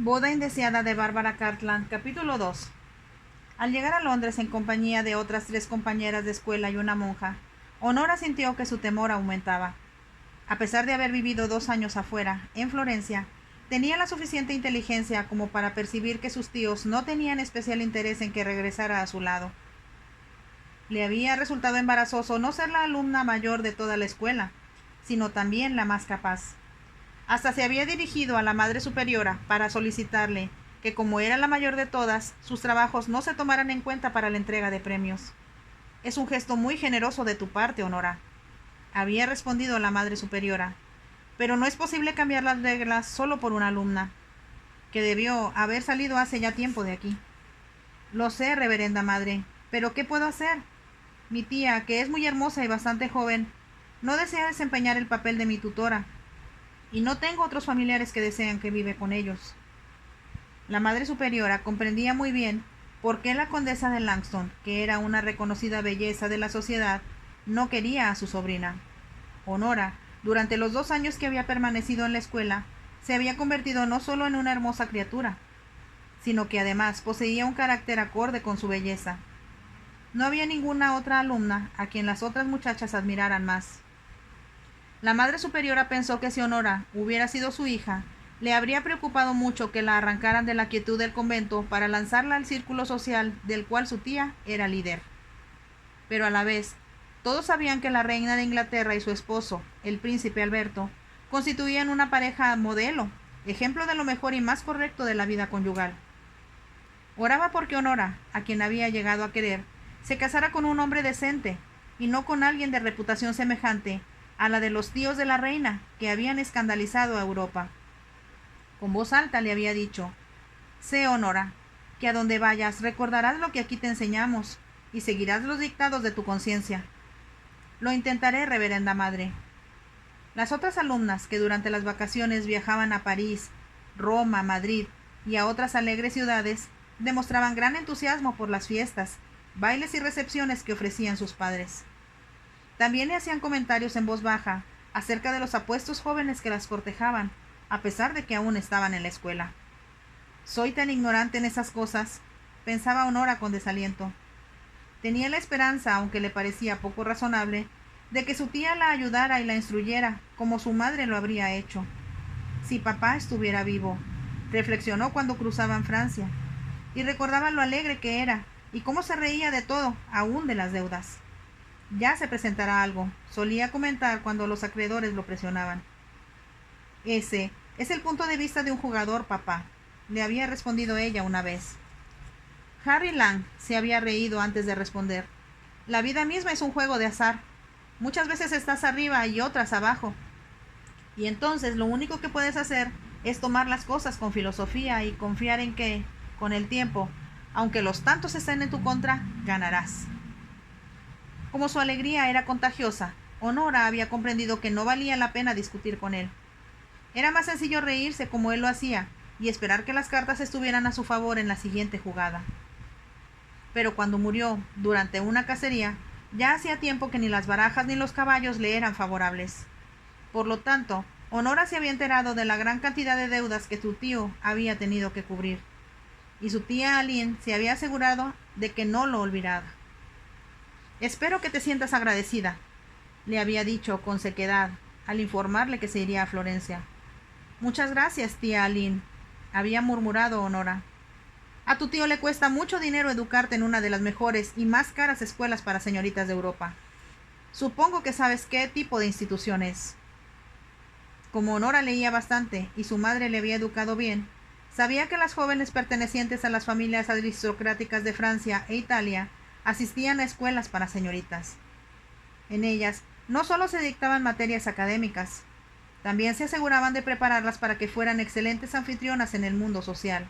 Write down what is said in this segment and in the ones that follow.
Boda indeseada de Bárbara Cartland, capítulo 2. Al llegar a Londres en compañía de otras 3 compañeras de escuela y una monja, Honora sintió que su temor aumentaba. A pesar de haber vivido 2 años afuera, en Florencia, tenía la suficiente inteligencia como para percibir que sus tíos no tenían especial interés en que regresara a su lado. Le había resultado embarazoso no ser la alumna mayor de toda la escuela, sino también la más capaz. Hasta se había dirigido a la Madre Superiora para solicitarle que, como era la mayor de todas, sus trabajos no se tomaran en cuenta para la entrega de premios. «Es un gesto muy generoso de tu parte, Honora», había respondido la Madre Superiora, «pero no es posible cambiar las reglas solo por una alumna, que debió haber salido hace ya tiempo de aquí». «Lo sé, reverenda madre, pero ¿qué puedo hacer? Mi tía, que es muy hermosa y bastante joven, no desea desempeñar el papel de mi tutora, y no tengo otros familiares que desean que vive con ellos». La Madre Superiora comprendía muy bien por qué la condesa de Langston, que era una reconocida belleza de la sociedad, no quería a su sobrina. Honora, durante los 2 años que había permanecido en la escuela, se había convertido no solo en una hermosa criatura, sino que además poseía un carácter acorde con su belleza. No había ninguna otra alumna a quien las otras muchachas admiraran más. La Madre Superiora pensó que si Honora hubiera sido su hija, le habría preocupado mucho que la arrancaran de la quietud del convento para lanzarla al círculo social del cual su tía era líder. Pero a la vez, todos sabían que la reina de Inglaterra y su esposo, el príncipe Alberto, constituían una pareja modelo, ejemplo de lo mejor y más correcto de la vida conyugal. Oraba porque Honora, a quien había llegado a querer, se casara con un hombre decente, y no con alguien de reputación semejante a la de los tíos de la reina, que habían escandalizado a Europa. Con voz alta le había dicho: «Sé, Honora, que a donde vayas recordarás lo que aquí te enseñamos, y seguirás los dictados de tu conciencia». «Lo intentaré, reverenda madre». Las otras alumnas, que durante las vacaciones viajaban a París, Roma, Madrid y a otras alegres ciudades, demostraban gran entusiasmo por las fiestas, bailes y recepciones que ofrecían sus padres. También le hacían comentarios en voz baja acerca de los apuestos jóvenes que las cortejaban, a pesar de que aún estaban en la escuela. «Soy tan ignorante en esas cosas», pensaba Honora con desaliento. Tenía la esperanza, aunque le parecía poco razonable, de que su tía la ayudara y la instruyera, como su madre lo habría hecho. Si papá estuviera vivo, reflexionó cuando cruzaban Francia, y recordaba lo alegre que era, y cómo se reía de todo, aún de las deudas. «Ya se presentará algo», solía comentar cuando los acreedores lo presionaban. «Ese es el punto de vista de un jugador, papá», le había respondido ella una vez. Harry Lang se había reído antes de responder. «La vida misma es un juego de azar. Muchas veces estás arriba y otras abajo. Y entonces lo único que puedes hacer es tomar las cosas con filosofía y confiar en que, con el tiempo, aunque los tantos estén en tu contra, ganarás». Como su alegría era contagiosa, Honora había comprendido que no valía la pena discutir con él. Era más sencillo reírse como él lo hacía y esperar que las cartas estuvieran a su favor en la siguiente jugada. Pero cuando murió, durante una cacería, ya hacía tiempo que ni las barajas ni los caballos le eran favorables. Por lo tanto, Honora se había enterado de la gran cantidad de deudas que su tío había tenido que cubrir, y su tía Aline se había asegurado de que no lo olvidara. «Espero que te sientas agradecida», le había dicho con sequedad, al informarle que se iría a Florencia. «Muchas gracias, tía Aline», había murmurado Honora. «A tu tío le cuesta mucho dinero educarte en una de las mejores y más caras escuelas para señoritas de Europa. Supongo que sabes qué tipo de institución es». Como Honora leía bastante y su madre le había educado bien, sabía que las jóvenes pertenecientes a las familias aristocráticas de Francia e Italia asistían a escuelas para señoritas. En ellas no solo se dictaban materias académicas, también se aseguraban de prepararlas para que fueran excelentes anfitrionas en el mundo social.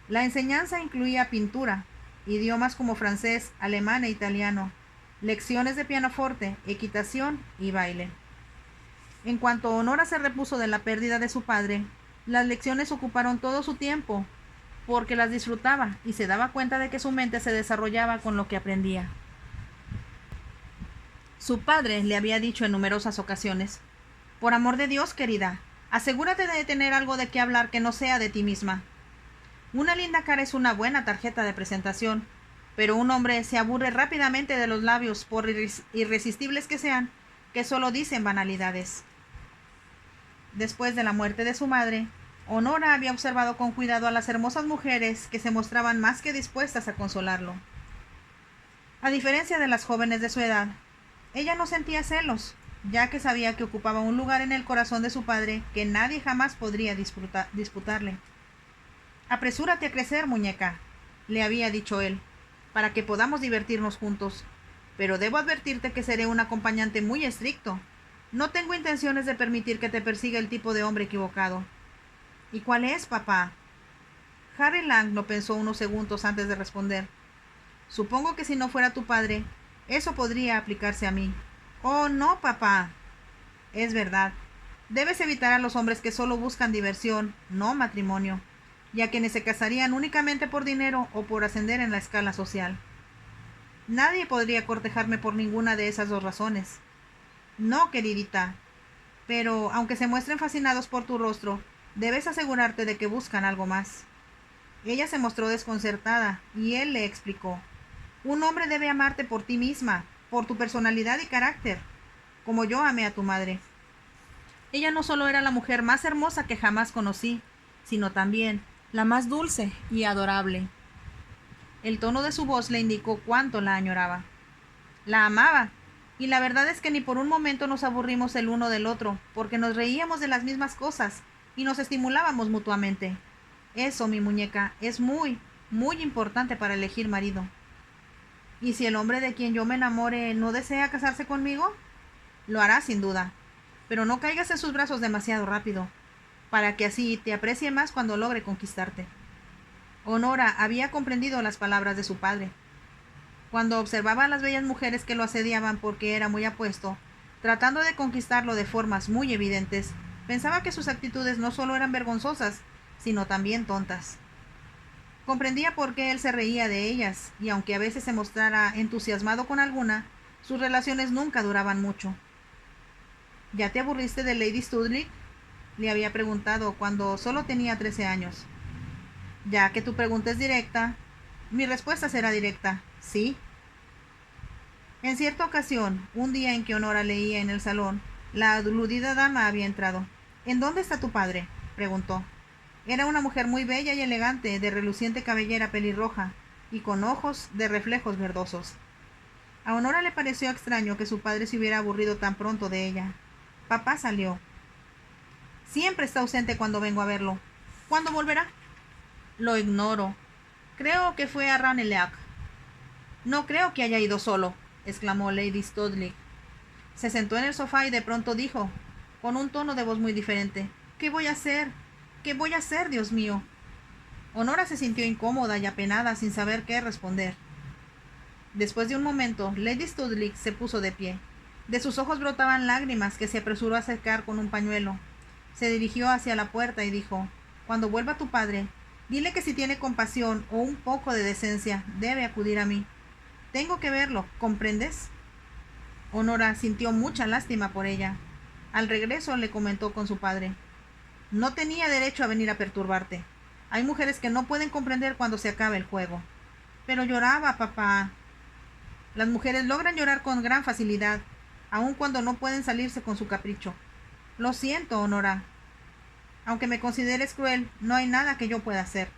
La enseñanza incluía pintura, idiomas como francés, alemán e italiano, lecciones de pianoforte, equitación y baile. En cuanto Honora se repuso de la pérdida de su padre, las lecciones ocuparon todo su tiempo, porque las disfrutaba y se daba cuenta de que su mente se desarrollaba con lo que aprendía. Su padre le había dicho en numerosas ocasiones: «Por amor de Dios, querida, Asegúrate de tener algo de qué hablar que no sea de ti misma. Una linda cara es una buena tarjeta de presentación, pero un hombre se aburre rápidamente de los labios, por irresistibles que sean, que solo dicen banalidades. Después de la muerte de su madre, Honora había observado con cuidado a las hermosas mujeres que se mostraban más que dispuestas a consolarlo. A diferencia de las jóvenes de su edad, ella no sentía celos, ya que sabía que ocupaba un lugar en el corazón de su padre que nadie jamás podría disputarle. Apresúrate a crecer, muñeca, le había dicho él, para que podamos divertirnos juntos, pero debo advertirte que seré un acompañante muy estricto. No tengo intenciones de permitir que te persiga el tipo de hombre equivocado. ¿Y cuál es, papá? Harry Lang lo pensó unos segundos antes de responder. Supongo que si no fuera tu padre, eso podría aplicarse a mí. Oh, no, papá. Es verdad. Debes evitar a los hombres que solo buscan diversión, no matrimonio, y a quienes se casarían únicamente por dinero o por ascender en la escala social. Nadie podría cortejarme por ninguna de esas dos razones. No, queridita. Pero, aunque se muestren fascinados por tu rostro, debes asegurarte de que buscan algo más. Ella se mostró desconcertada, y él le explicó. Un hombre debe amarte por ti misma, por tu personalidad y carácter, como yo amé a tu madre. Ella no solo era la mujer más hermosa que jamás conocí, sino también la más dulce y adorable. El tono de su voz le indicó cuánto la añoraba. La amaba, y la verdad es que ni por un momento nos aburrimos el uno del otro, porque nos reíamos de las mismas cosas y nos estimulábamos mutuamente. Eso, mi muñeca, es muy, muy importante para elegir marido. ¿Y si el hombre de quien yo me enamore no desea casarse conmigo? Lo hará sin duda, pero no caigas en sus brazos demasiado rápido, para que así te aprecie más cuando logre conquistarte. Honora había comprendido las palabras de su padre. Cuando observaba a las bellas mujeres que lo asediaban porque era muy apuesto, tratando de conquistarlo de formas muy evidentes, pensaba que sus actitudes no solo eran vergonzosas, sino también tontas. Comprendía por qué él se reía de ellas, y aunque a veces se mostrara entusiasmado con alguna, sus relaciones nunca duraban mucho. ¿Ya te aburriste de Lady Studley?, le había preguntado cuando solo tenía 13 años. Ya que tu pregunta es directa, mi respuesta será directa, sí. En cierta ocasión, un día en que Honora leía en el salón, la aludida dama había entrado. ¿En dónde está tu padre?, preguntó. Era una mujer muy bella y elegante, de reluciente cabellera pelirroja, y con ojos de reflejos verdosos. A Honora le pareció extraño que su padre se hubiera aburrido tan pronto de ella. Papá salió. Siempre está ausente cuando vengo a verlo. ¿Cuándo volverá? Lo ignoro. Creo que fue a Ranelagh. No creo que haya ido solo, exclamó Lady Studley. Se sentó en el sofá y de pronto dijo, con un tono de voz muy diferente, ¿qué voy a hacer? ¿Qué voy a hacer, Dios mío? Honora se sintió incómoda y apenada sin saber qué responder. Después de un momento, Lady Studley se puso de pie. De sus ojos brotaban lágrimas que se apresuró a secar con un pañuelo. Se dirigió hacia la puerta y dijo, cuando vuelva tu padre, dile que si tiene compasión o un poco de decencia, debe acudir a mí. Tengo que verlo, ¿comprendes? Honora sintió mucha lástima por ella. Al regreso le comentó con su padre. No tenía derecho a venir a perturbarte. Hay mujeres que no pueden comprender cuando se acaba el juego. Pero lloraba, papá. Las mujeres logran llorar con gran facilidad, aun cuando no pueden salirse con su capricho. Lo siento, Honora. Aunque me consideres cruel, no hay nada que yo pueda hacer.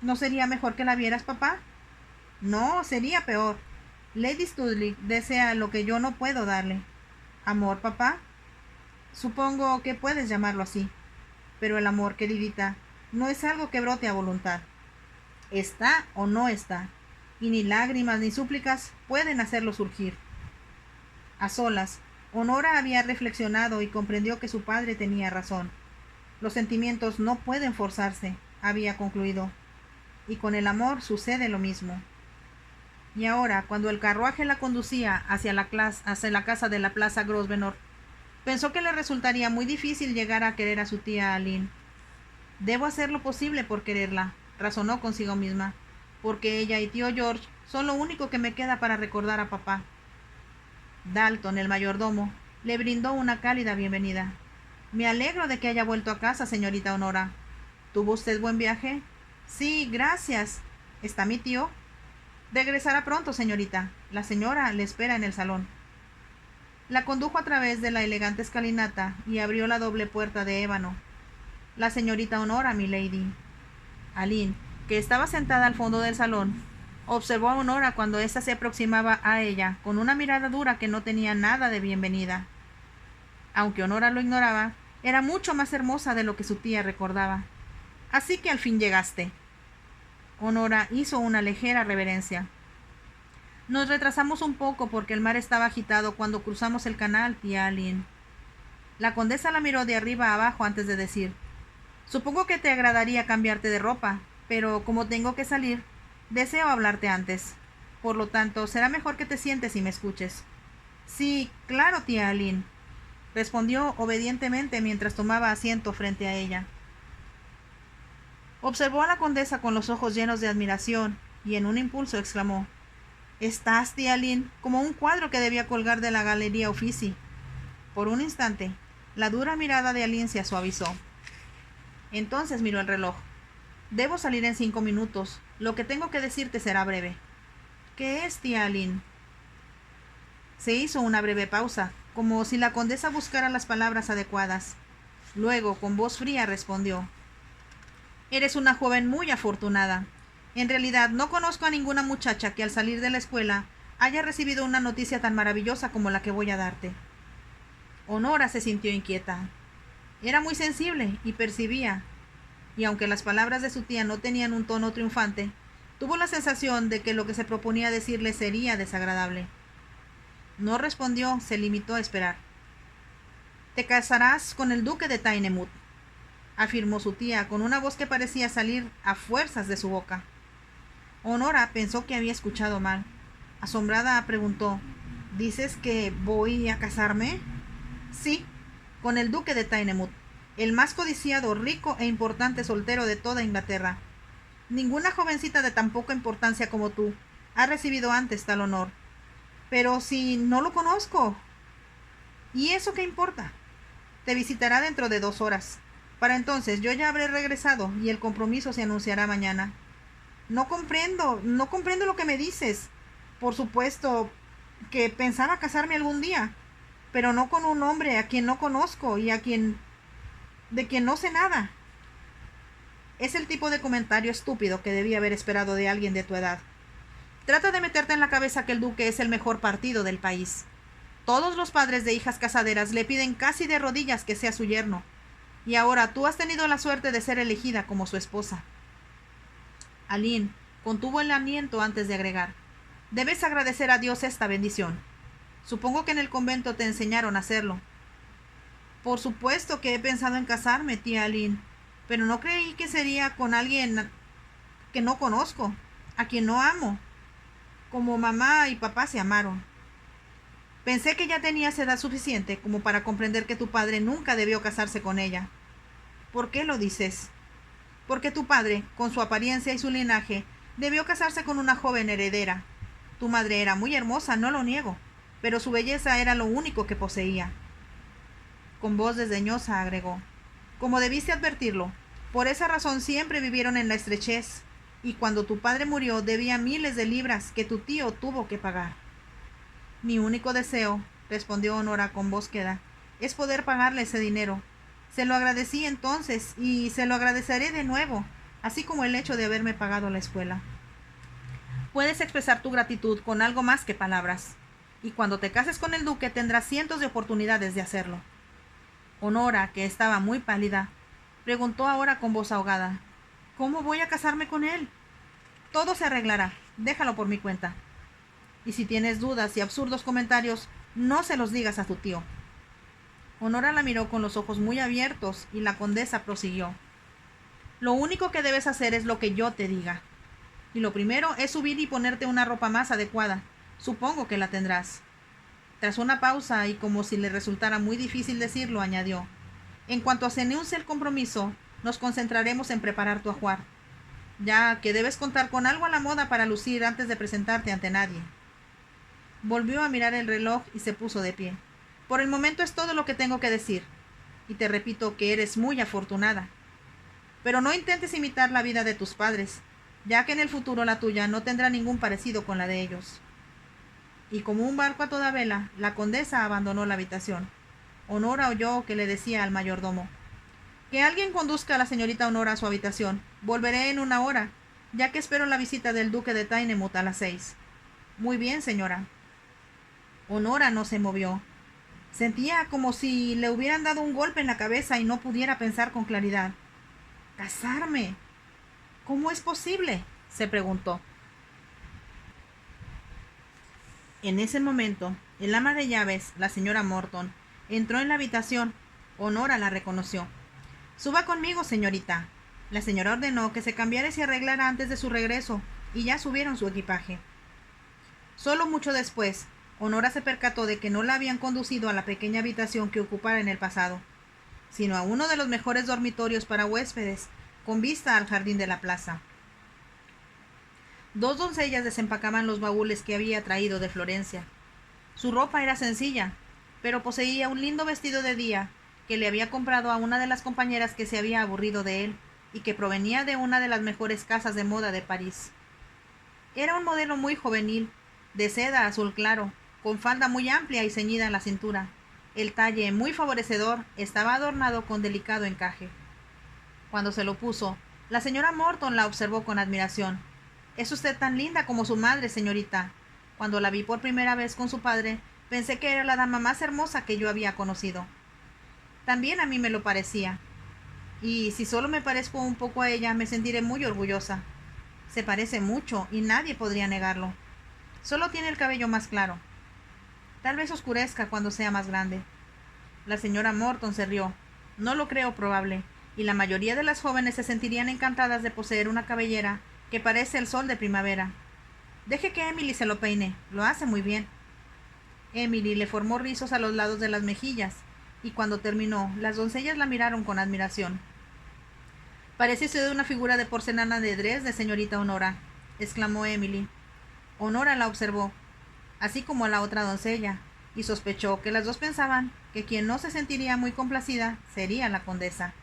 ¿No sería mejor que la vieras, papá? No, sería peor. Lady Studley desea lo que yo no puedo darle. ¿Amor, papá? Supongo que puedes llamarlo así. Pero el amor, queridita, no es algo que brote a voluntad. Está o no está, y ni lágrimas ni súplicas pueden hacerlo surgir. A solas, Honora había reflexionado y comprendió que su padre tenía razón. Los sentimientos no pueden forzarse, había concluido, y con el amor sucede lo mismo. Y ahora, cuando el carruaje la conducía hacia la casa de la Plaza Grosvenor, pensó que le resultaría muy difícil llegar a querer a su tía Aline. Debo hacer lo posible por quererla, razonó consigo misma, porque ella y tío George son lo único que me queda para recordar a papá. Dalton, el mayordomo, le brindó una cálida bienvenida. Me alegro de que haya vuelto a casa, señorita Honora. ¿Tuvo usted buen viaje? Sí, gracias. ¿Está mi tío? Regresará pronto, señorita. La señora le espera en el salón. La condujo a través de la elegante escalinata y abrió la doble puerta de ébano. La señorita Honora, milady. Aline, que estaba sentada al fondo del salón, observó a Honora cuando ésta se aproximaba a ella con una mirada dura que no tenía nada de bienvenida. Aunque Honora lo ignoraba, era mucho más hermosa de lo que su tía recordaba. Así que al fin llegaste. Honora hizo una ligera reverencia. Nos retrasamos un poco porque el mar estaba agitado cuando cruzamos el canal, tía Aline. La condesa la miró de arriba a abajo antes de decir: Supongo que te agradaría cambiarte de ropa, pero como tengo que salir, deseo hablarte antes. Por lo tanto, será mejor que te sientes y me escuches. Sí, claro, tía Aline, respondió obedientemente mientras tomaba asiento frente a ella. Observó a la condesa con los ojos llenos de admiración y en un impulso exclamó: «Estás, tía Aline, como un cuadro que debía colgar de la Galería Uffizi». Por un instante, la dura mirada de Aline se suavizó. Entonces miró el reloj. «Debo salir en 5 minutos. Lo que tengo que decirte será breve». «¿Qué es, tía Aline?». Se hizo una breve pausa, como si la condesa buscara las palabras adecuadas. Luego, con voz fría, respondió: «Eres una joven muy afortunada. En realidad, no conozco a ninguna muchacha que al salir de la escuela haya recibido una noticia tan maravillosa como la que voy a darte». Honora se sintió inquieta. Era muy sensible y percibía, y aunque las palabras de su tía no tenían un tono triunfante, tuvo la sensación de que lo que se proponía decirle sería desagradable. No respondió, se limitó a esperar. «Te casarás con el duque de Tynemouth», afirmó su tía con una voz que parecía salir a fuerzas de su boca. Honora pensó que había escuchado mal. Asombrada preguntó: «¿Dices que voy a casarme?» «Sí, con el duque de Tynemouth, el más codiciado, rico e importante soltero de toda Inglaterra. Ninguna jovencita de tan poca importancia como tú ha recibido antes tal honor. Pero si no lo conozco». «¿Y eso qué importa? Te visitará dentro de 2 horas. Para entonces yo ya habré regresado y el compromiso se anunciará mañana». No comprendo lo que me dices. Por supuesto que pensaba casarme algún día, pero no con un hombre a quien no conozco y de quien no sé nada. Es el tipo de comentario estúpido que debía haber esperado de alguien de tu edad. Trata de meterte en la cabeza que el duque es el mejor partido del país. Todos los padres de hijas casaderas le piden casi de rodillas que sea su yerno, y ahora tú has tenido la suerte de ser elegida como su esposa. Aline contuvo el aliento antes de agregar: «Debes agradecer a Dios esta bendición. Supongo que en el convento te enseñaron a hacerlo». «Por supuesto que he pensado en casarme, tía Aline, pero no creí que sería con alguien que no conozco, a quien no amo, como mamá y papá se amaron. Pensé que ya tenías edad suficiente como para comprender que tu padre nunca debió casarse con ella». «¿Por qué lo dices?» «Porque tu padre, con su apariencia y su linaje, debió casarse con una joven heredera. Tu madre era muy hermosa, no lo niego, pero su belleza era lo único que poseía». Con voz desdeñosa agregó: «Como debiste advertirlo, por esa razón siempre vivieron en la estrechez, y cuando tu padre murió debía miles de libras que tu tío tuvo que pagar». «Mi único deseo», respondió Honora con voz queda, «es poder pagarle ese dinero. Se lo agradecí entonces y se lo agradeceré de nuevo, así como el hecho de haberme pagado la escuela. Puedes expresar tu gratitud con algo más que palabras, y cuando te cases con el duque tendrás cientos de oportunidades de hacerlo». Honora, que estaba muy pálida, preguntó ahora con voz ahogada: «¿Cómo voy a casarme con él?» «Todo se arreglará, déjalo por mi cuenta. Y si tienes dudas y absurdos comentarios, no se los digas a tu tío». Honora la miró con los ojos muy abiertos y la condesa prosiguió: «Lo único que debes hacer es lo que yo te diga. Y lo primero es subir y ponerte una ropa más adecuada. Supongo que la tendrás». Tras una pausa y como si le resultara muy difícil decirlo, añadió: «En cuanto se anuncie el compromiso, nos concentraremos en preparar tu ajuar, ya que debes contar con algo a la moda para lucir antes de presentarte ante nadie». Volvió a mirar el reloj y se puso de pie. «Por el momento es todo lo que tengo que decir. y te repito que eres muy afortunada. Pero no intentes imitar la vida de tus padres, ya que en el futuro la tuya no tendrá ningún parecido con la de ellos. Y como un barco a toda vela, la condesa abandonó la habitación. Honora oyó que le decía al mayordomo: «Que alguien conduzca a la señorita Honora a su habitación. Volveré en 1 hora, ya que espero la visita del duque de Tainemouth a las 6». «Muy bien, señora». Honora no se movió. Sentía como si le hubieran dado un golpe en la cabeza y no pudiera pensar con claridad. «¿Casarme? ¿Cómo es posible?», se preguntó. En ese momento, el ama de llaves, la señora Morton, entró en la habitación. Honora la reconoció. «Suba conmigo, señorita». La señora ordenó que se cambiara y se arreglara antes de su regreso, y ya subieron su equipaje. Solo mucho después, Honora se percató de que no la habían conducido a la pequeña habitación que ocupara en el pasado, sino a uno de los mejores dormitorios para huéspedes, con vista al jardín de la plaza. 2 doncellas desempacaban los baúles que había traído de Florencia. Su ropa era sencilla, pero poseía un lindo vestido de día que le había comprado a una de las compañeras que se había aburrido de él y que provenía de una de las mejores casas de moda de París. Era un modelo muy juvenil, de seda azul claro, con falda muy amplia y ceñida en la cintura. El talle, muy favorecedor, estaba adornado con delicado encaje. Cuando se lo puso, la señora Morton la observó con admiración. «Es usted tan linda como su madre, señorita. Cuando la vi por primera vez con su padre, pensé que era la dama más hermosa que yo había conocido». «También a mí me lo parecía. Y si solo me parezco un poco a ella, me sentiré muy orgullosa. Se parece mucho y nadie podría negarlo. Solo tiene el cabello más claro. Tal vez oscurezca cuando sea más grande». La señora Morton se rió. «No lo creo probable, y la mayoría de las jóvenes se sentirían encantadas de poseer una cabellera que parece el sol de primavera. Deje que Emily se lo peine, lo hace muy bien». Emily le formó rizos a los lados de las mejillas, y cuando terminó, las doncellas la miraron con admiración. «Parece usted una figura de porcelana de Dresde, señorita Honora», exclamó Emily. Honora la observó, así como a la otra doncella, y sospechó que las dos pensaban que quien no se sentiría muy complacida sería la condesa.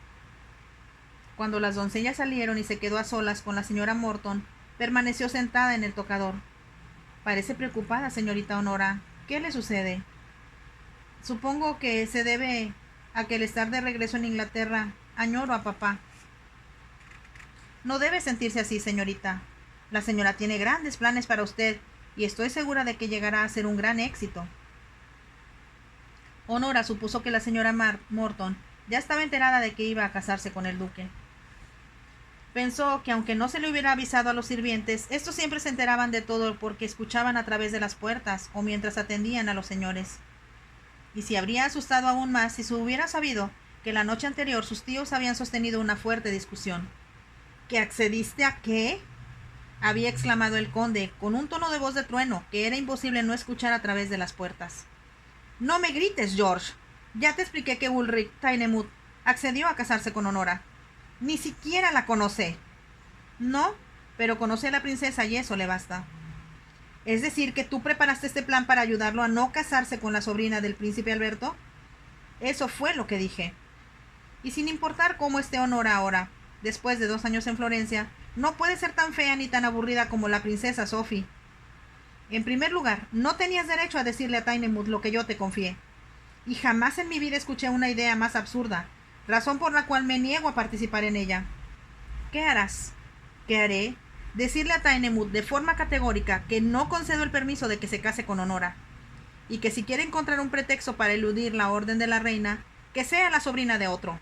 Cuando las doncellas salieron y se quedó a solas con la señora Morton, permaneció sentada en el tocador. «Parece preocupada, señorita Honora. ¿Qué le sucede?» «Supongo que se debe a que al estar de regreso en Inglaterra añoro a papá». «No debe sentirse así, señorita. La señora tiene grandes planes para usted y estoy segura de que llegará a ser un gran éxito». Honora supuso que la señora Morton ya estaba enterada de que iba a casarse con el duque. Pensó que aunque no se le hubiera avisado a los sirvientes, estos siempre se enteraban de todo porque escuchaban a través de las puertas o mientras atendían a los señores. Y se habría asustado aún más si se hubiera sabido que la noche anterior sus tíos habían sostenido una fuerte discusión. «¿Que accediste a qué?», había exclamado el conde, con un tono de voz de trueno que era imposible no escuchar a través de las puertas. «No me grites, George. Ya te expliqué que Ulrich Tainemouth accedió a casarse con Honora. Ni siquiera la conoce». «No, pero conoce a la princesa y eso le basta». «¿Es decir que tú preparaste este plan para ayudarlo a no casarse con la sobrina del príncipe Alberto?» «Eso fue lo que dije. Y sin importar cómo esté Honora ahora, después de 2 años en Florencia, no puede ser tan fea ni tan aburrida como la princesa Sophie. En primer lugar, no tenías derecho a decirle a Tainemouth lo que yo te confié. Y jamás en mi vida escuché una idea más absurda, razón por la cual me niego a participar en ella». «¿Qué harás?» «¿Qué haré? Decirle a Tainemouth de forma categórica que no concedo el permiso de que se case con Honora, y que si quiere encontrar un pretexto para eludir la orden de la reina, que sea la sobrina de otro».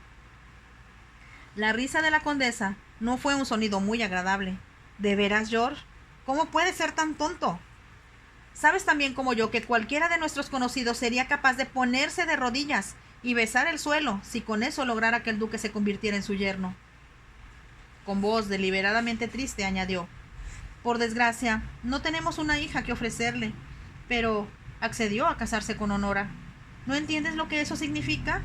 La risa de la condesa no fue un sonido muy agradable. «¿De veras, George? ¿Cómo puedes ser tan tonto? Sabes tan bien como yo que cualquiera de nuestros conocidos sería capaz de ponerse de rodillas y besar el suelo si con eso lograra que el duque se convirtiera en su yerno». Con voz deliberadamente triste añadió: «Por desgracia, no tenemos una hija que ofrecerle, pero accedió a casarse con Honora. ¿No entiendes lo que eso significa?»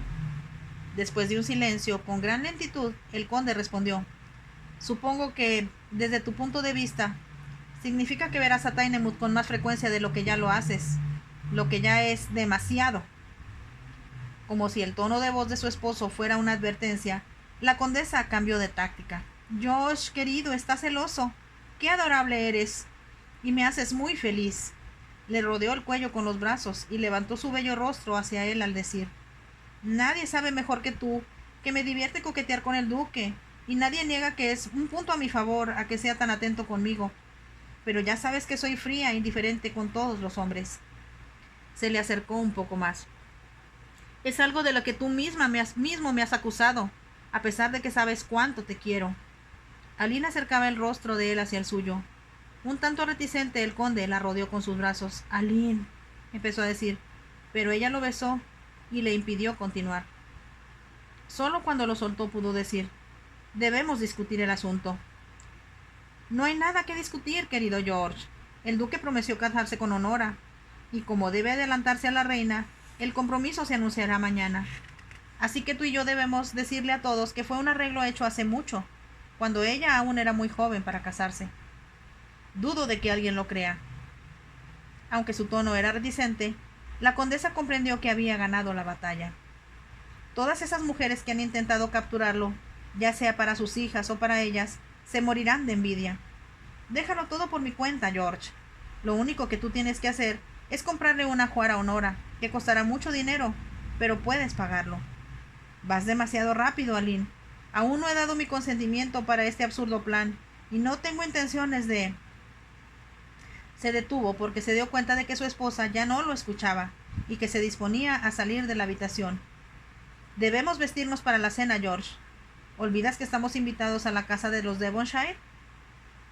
Después de un silencio, con gran lentitud, el conde respondió: «Supongo que, desde tu punto de vista, significa que verás a Tainemouth con más frecuencia de lo que ya lo haces, lo que ya es demasiado». Como si el tono de voz de su esposo fuera una advertencia, la condesa cambió de táctica. Josh, querido, estás celoso. Qué adorable eres. Y me haces muy feliz. Le rodeó el cuello con los brazos y levantó su bello rostro hacia él al decir: Nadie sabe mejor que tú que me divierte coquetear con el duque, y nadie niega que es un punto a mi favor a que sea tan atento conmigo. Pero ya sabes que soy fría e indiferente con todos los hombres. Se le acercó un poco más. Es algo de lo que tú mismo me has acusado, a pesar de que sabes cuánto te quiero. Aline acercaba el rostro de él hacia el suyo. Un tanto reticente, el conde la rodeó con sus brazos. Aline, empezó a decir, pero ella lo besó y le impidió continuar. Solo cuando lo soltó pudo decir: debemos discutir el asunto. No hay nada que discutir, querido George. El duque prometió casarse con Honora, y como debe adelantarse a la reina, el compromiso se anunciará mañana. Así que tú y yo debemos decirle a todos que fue un arreglo hecho hace mucho, cuando ella aún era muy joven para casarse. Dudo de que alguien lo crea. Aunque su tono era reticente, la condesa comprendió que había ganado la batalla. Todas esas mujeres que han intentado capturarlo, ya sea para sus hijas o para ellas, se morirán de envidia. Déjalo todo por mi cuenta, George. Lo único que tú tienes que hacer es comprarle una ajuar a Honora, que costará mucho dinero, pero puedes pagarlo. Vas demasiado rápido, Aline. Aún no he dado mi consentimiento para este absurdo plan, y no tengo intenciones de... Se detuvo porque se dio cuenta de que su esposa ya no lo escuchaba, y que se disponía a salir de la habitación. Debemos vestirnos para la cena, George. ¿Olvidas que estamos invitados a la casa de los Devonshire?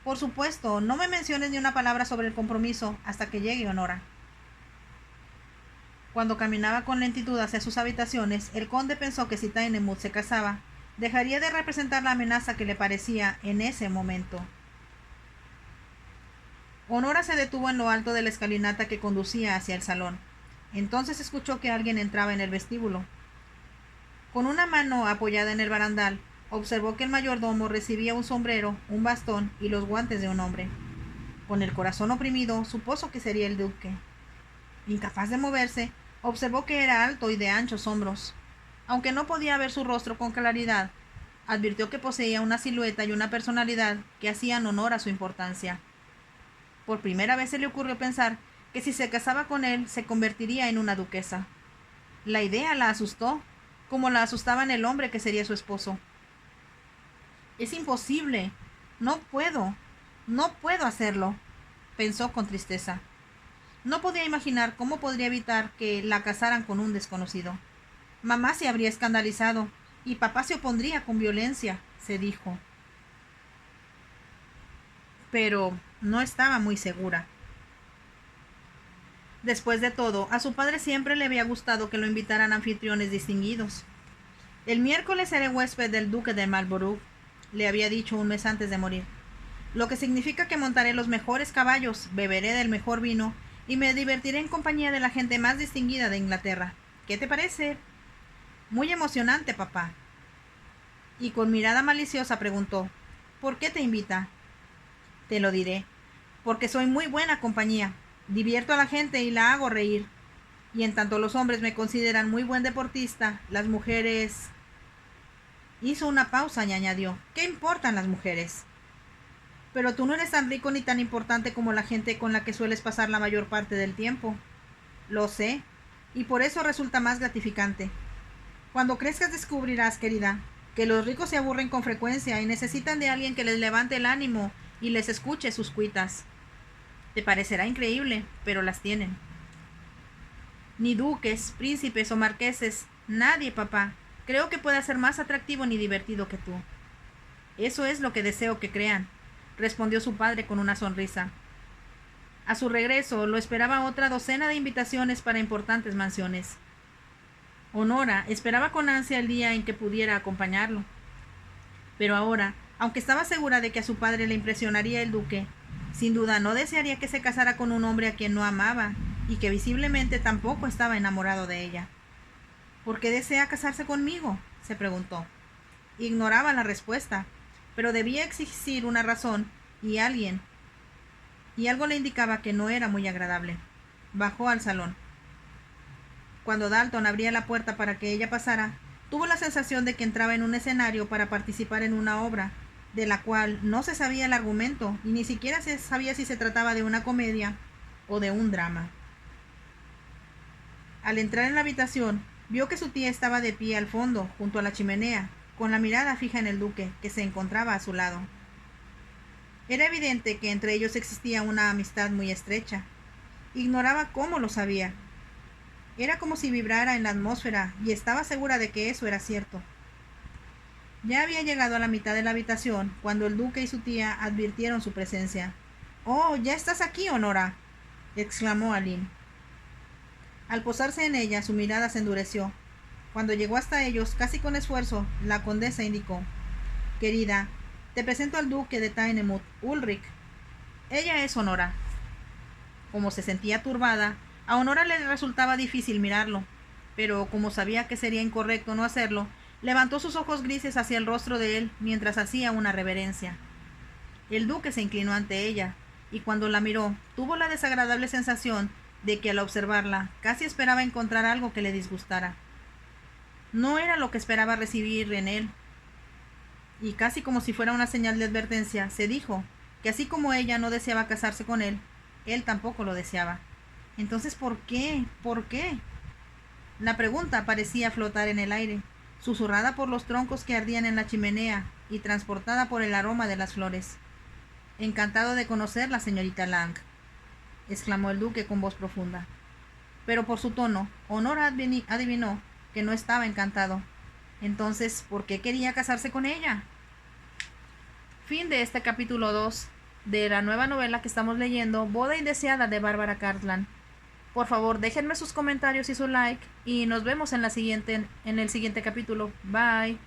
Por supuesto, no me menciones ni una palabra sobre el compromiso hasta que llegue Honora. Cuando caminaba con lentitud hacia sus habitaciones, el conde pensó que si Tynnemouth se casaba, dejaría de representar la amenaza que le parecía en ese momento. Honora se detuvo en lo alto de la escalinata que conducía hacia el salón. Entonces escuchó que alguien entraba en el vestíbulo. Con una mano apoyada en el barandal, observó que el mayordomo recibía un sombrero, un bastón y los guantes de un hombre. Con el corazón oprimido, supuso que sería el duque. Incapaz de moverse, observó que era alto y de anchos hombros. Aunque no podía ver su rostro con claridad, advirtió que poseía una silueta y una personalidad que hacían honor a su importancia. Por primera vez se le ocurrió pensar que si se casaba con él, se convertiría en una duquesa. La idea la asustó, como la asustaba en el hombre que sería su esposo. Es imposible. No puedo hacerlo, pensó con tristeza. No podía imaginar cómo podría evitar que la casaran con un desconocido. Mamá se habría escandalizado y papá se opondría con violencia, se dijo. Pero no estaba muy segura. Después de todo, a su padre siempre le había gustado que lo invitaran anfitriones distinguidos. El miércoles seré huésped del duque de Marlborough, le había dicho un mes antes de morir, lo que significa que montaré los mejores caballos, beberé del mejor vino y me divertiré en compañía de la gente más distinguida de Inglaterra. ¿Qué te parece? Muy emocionante, papá. Y con mirada maliciosa preguntó: ¿por qué te invita? Te lo diré. Porque soy muy buena compañía. Divierto a la gente y la hago reír. Y en tanto los hombres me consideran muy buen deportista, las mujeres... Hizo una pausa y añadió: ¿qué importan las mujeres? Pero tú no eres tan rico ni tan importante como la gente con la que sueles pasar la mayor parte del tiempo. Lo sé, y por eso resulta más gratificante. Cuando crezcas descubrirás, querida, que los ricos se aburren con frecuencia y necesitan de alguien que les levante el ánimo y les escuche sus cuitas. Te parecerá increíble, pero las tienen. Ni duques, príncipes o marqueses, nadie, papá, creo que pueda ser más atractivo ni divertido que tú. Eso es lo que deseo que crean, respondió su padre con una sonrisa. A su regreso lo esperaba otra docena de invitaciones para importantes mansiones. Honora esperaba con ansia el día en que pudiera acompañarlo. Pero ahora, aunque estaba segura de que a su padre le impresionaría el duque, sin duda no desearía que se casara con un hombre a quien no amaba y que visiblemente tampoco estaba enamorado de ella. ¿Por qué desea casarse conmigo?, se preguntó. Ignoraba la respuesta, pero debía existir una razón y algo le indicaba que no era muy agradable. Bajó al salón. cuando Dalton abría la puerta para que ella pasara, tuvo la sensación de que entraba en un escenario para participar en una obra, de la cual no se sabía el argumento y ni siquiera se sabía si se trataba de una comedia o de un drama. Al entrar en la habitación, vio que su tía estaba de pie al fondo, junto a la chimenea, con la mirada fija en el duque, que se encontraba a su lado. Era evidente que entre ellos existía una amistad muy estrecha. Ignoraba cómo lo sabía. Era como si vibrara en la atmósfera, y estaba segura de que eso era cierto. Ya había llegado a la mitad de la habitación cuando el duque y su tía advirtieron su presencia. «¡Oh, ya estás aquí, Honora!», exclamó Aline. Al posarse en ella, su mirada se endureció. Cuando llegó hasta ellos, casi con esfuerzo, la condesa indicó: «Querida, te presento al duque de Tynemouth, Ulrich. Ella es Honora». Como se sentía turbada, a Honora le resultaba difícil mirarlo, pero como sabía que sería incorrecto no hacerlo, levantó sus ojos grises hacia el rostro de él mientras hacía una reverencia. El duque se inclinó ante ella, y cuando la miró, tuvo la desagradable sensación de que al observarla casi esperaba encontrar algo que le disgustara. No era lo que esperaba recibir en él, y casi como si fuera una señal de advertencia, se dijo que así como ella no deseaba casarse con él tampoco lo deseaba. Entonces, ¿por qué? ¿Por qué? La pregunta parecía flotar en el aire, susurrada por los troncos que ardían en la chimenea y transportada por el aroma de las flores. «Encantado de conocerla, señorita Lang», exclamó el duque con voz profunda. Pero por su tono, Honora adivinó que no estaba encantado. Entonces, ¿por qué quería casarse con ella? Fin de este capítulo 2 de la nueva novela que estamos leyendo, Boda Indeseada, de Bárbara Cartland. Por favor, déjenme sus comentarios y su like, y nos vemos en el siguiente capítulo. Bye.